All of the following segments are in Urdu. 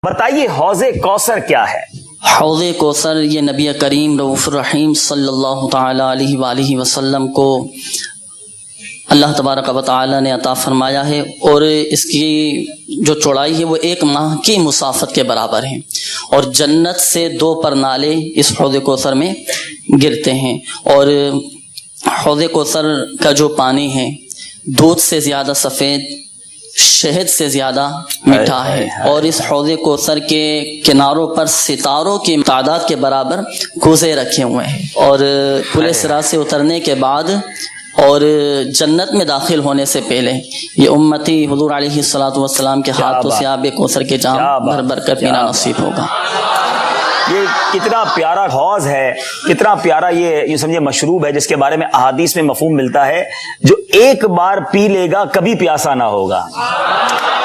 بتائیے حوض کوثر کیا ہے؟ حوض کوثر یہ نبی کریم رؤوف الرحیم صلی اللہ تعالی علیہ وآلہ وسلم کو اللہ تبارک و تعالی نے عطا فرمایا ہے، اور اس کی جو چوڑائی ہے وہ 1 ماہ کی مسافت کے برابر ہے، اور جنت سے 2 پرنالے اس حوض کوثر میں گرتے ہیں، اور حوض کوثر کا جو پانی ہے دودھ سے زیادہ سفید، شہد سے زیادہ میٹھا ہے، اور اس حوض کوثر کے کناروں پر ستاروں کی تعداد کے برابر کوزے رکھے ہوئے ہیں، اور پل صراط سے اترنے کے بعد اور جنت میں داخل ہونے سے پہلے یہ امتی حضور علیہ الصلوۃ والسلام کے ہاتھوں سے آب کوثر کے جام بھر بھر کر پینا نصیب ہوگا۔ یہ کتنا پیارا حوض ہے، کتنا پیارا یہ سمجھے مشروب ہے، جس کے بارے میں احادیث میں مفہوم ملتا ہے جو ایک بار پی لے گا کبھی پیاسا نہ ہوگا۔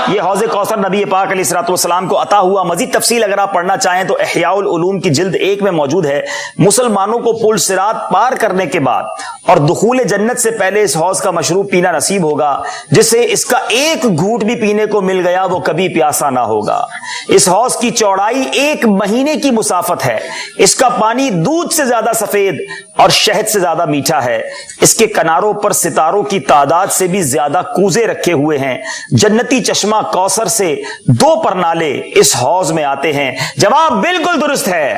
یہ حوض کوثر نبی پاک علیہ الصلوۃ والسلام کو عطا ہوا۔ مزید تفصیل اگر آپ پڑھنا چاہیں تو احیاء العلوم کی جلد 1 میں موجود ہے۔ مسلمانوں کو پل صراط پار کرنے کے بعد اور دخول جنت سے پہلے اس حوض کا مشروب پینا نصیب ہوگا، جس سے اس کا 1 گھونٹ بھی پینے کو مل گیا وہ کبھی پیاسا نہ ہوگا۔ اس حوض کی چوڑائی 1 مہینے کی مسافت ہے۔ اس کا پانی دودھ سے زیادہ سفید اور شہد سے زیادہ میٹھا ہے۔ اس کے کناروں پر ستاروں کی تعداد سے بھی زیادہ کوزے رکھے ہوئے ہیں۔ جنتی چشمہ کوثر سے 2 پرنالے اس حوض میں آتے ہیں۔ جواب بالکل درست ہے۔